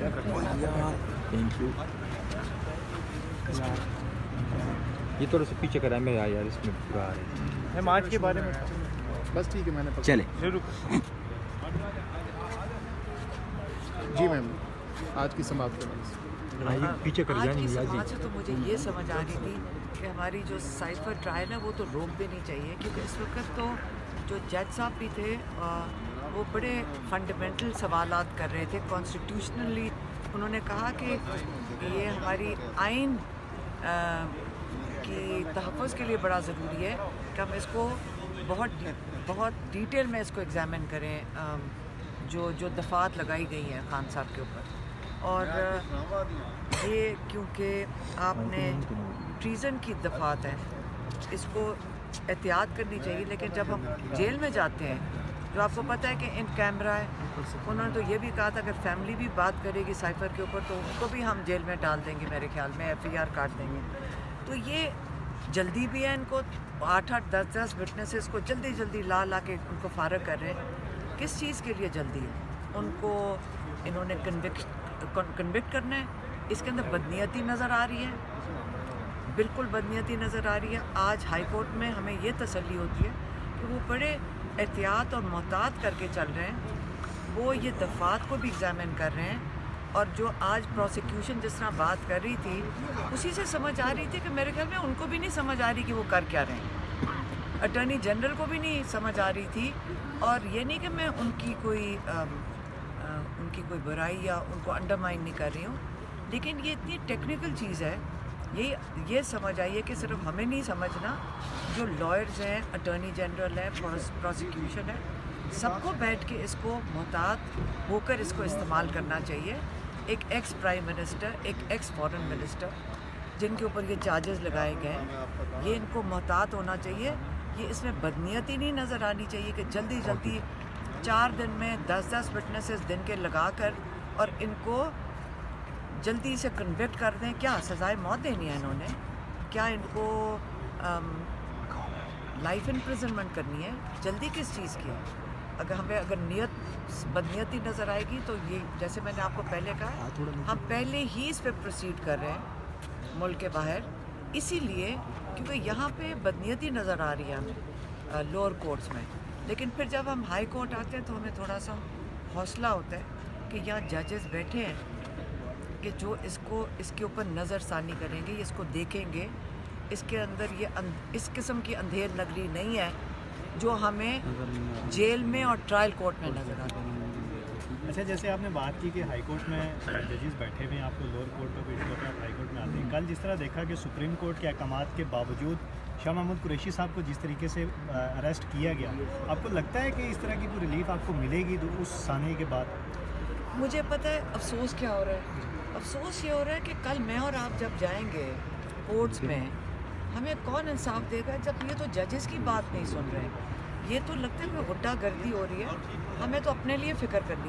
Thank you. ये थोड़ा सा पीछे करा मैं यार इसमें पूरा आ रहा है। मैम आज के बारे में बस ठीक है, मैंने चले जरूर। जी मैम, आज की समाप्त करें। ये पीछे कर आज जानी की याद समाज से तो मुझे ये समझ आ रही थी कि हमारी जो साइफर ट्रायल है वो तो रोक देनी चाहिए, क्योंकि इस वक्त तो जो जज साहब भी थे वो बड़े फंडामेंटल सवालात कर रहे थे कॉन्स्टिट्यूशनली। उन्होंने कहा कि ये हमारी आइन की तहफ़्फ़ुज़ के लिए बड़ा ज़रूरी है कि हम इसको बहुत डिटेल में इसको एग्ज़ामिन करें, जो दफ़ात लगाई गई हैं खान साहब के ऊपर। और ये क्योंकि आपने ट्रीज़न की दफ़ात है, इसको एहतियात करनी चाहिए। लेकिन जब हम जेल में जाते हैं, जो आपको पता है कि इन कैमरा है, उन्होंने तो ये भी कहा था अगर फैमिली भी बात करेगी साइफर के ऊपर तो उनको भी हम जेल में डाल देंगे, मेरे ख्याल में FIR काट देंगे। तो ये जल्दी भी है, इनको 8-8, 10-10 विटनेसेस को जल्दी ला के उनको फारग कर रहे हैं। किस चीज़ के लिए जल्दी है? उनको इन्होंने कन्विक्ट करना है। इसके अंदर बदनीयती नज़र आ रही है, बिल्कुल बदनीयती नज़र आ रही है। आज हाई कोर्ट में हमें ये तसल्ली होती है कि वो बड़े एहतियात और मोहतात करके चल रहे हैं। वो ये दफ़ात को भी एग्ज़ामिन कर रहे हैं, और जो आज प्रोसिक्यूशन जिस तरह बात कर रही थी उसी से समझ आ रही थी कि मेरे ख्याल में उनको भी नहीं समझ आ रही कि वो कर क्या रहे हैं। अटॉर्नी जनरल को भी नहीं समझ आ रही थी। और ये नहीं कि मैं उनकी कोई बुराई या उनको अंडरमाइन नहीं कर रही हूँ, लेकिन ये इतनी टेक्निकल चीज़ है, ये समझ आई है कि सिर्फ हमें नहीं समझना, जो लॉयर्स हैं, अटॉर्नी जनरल है, प्रोसिक्यूशन है, सबको बैठ के इसको मोहतात होकर इसको इस्तेमाल करना चाहिए। एक एक्स प्राइम मिनिस्टर, एक एक्स फॉरेन मिनिस्टर, जिनके ऊपर ये चार्जेस लगाए गए हैं, ये इनको मोहतात होना चाहिए। ये इसमें बदनीयती नहीं नज़र आनी चाहिए कि जल्दी 4 दिन में 10-10 विटनेसेस दिन के लगा कर और इनको जल्दी से कन्विक्ट कर दें। क्या सज़ाए मौत देनी है इन्होंने? क्या इनको लाइफ इम्प्रिजनमेंट करनी है? जल्दी किस चीज़ की है? अगर बदनीयती नज़र आएगी तो ये, जैसे मैंने आपको पहले कहा, हम पहले ही इस पर प्रोसीड कर रहे हैं मुल्क के बाहर, इसीलिए क्योंकि यहाँ पे बदनीयती नज़र आ रही है हमें लोअर कोर्ट्स में। लेकिन फिर जब हम हाई कोर्ट आते हैं तो हमें थोड़ा सा हौसला होता है कि यहाँ जजेस बैठे हैं कि जो इसके ऊपर नज़रसानी करेंगे, इसको देखेंगे। इसके अंदर इस किस्म की अंधेर नगरी नहीं है जो हमें जेल में और ट्रायल कोर्ट में नज़र आती है। अच्छा, जैसे आपने बात की कि हाई कोर्ट में जजेस बैठे हुए हैं, आपको लोअर कोर्ट पर बैठे होकर आप हाई कोर्ट में आते हैं। कल जिस तरह देखा कि सुप्रीम कोर्ट के अहकामात के बावजूद शाह महमूद कुरैशी साहब को जिस तरीके से अरेस्ट किया गया, आपको लगता है कि इस तरह की कोई रिलीफ आपको मिलेगी तो उस साने के बाद? मुझे पता है अफसोस क्या हो रहा है। अफसोस ये हो रहा है कि कल मैं और आप जब जाएंगे कोर्ट्स में, हमें कौन इंसाफ देगा जब ये तो जजेस की बात नहीं सुन रहे हैं। ये तो लगता है कि गुंडागर्दी हो रही है। हमें तो अपने लिए फ़िक्र करनी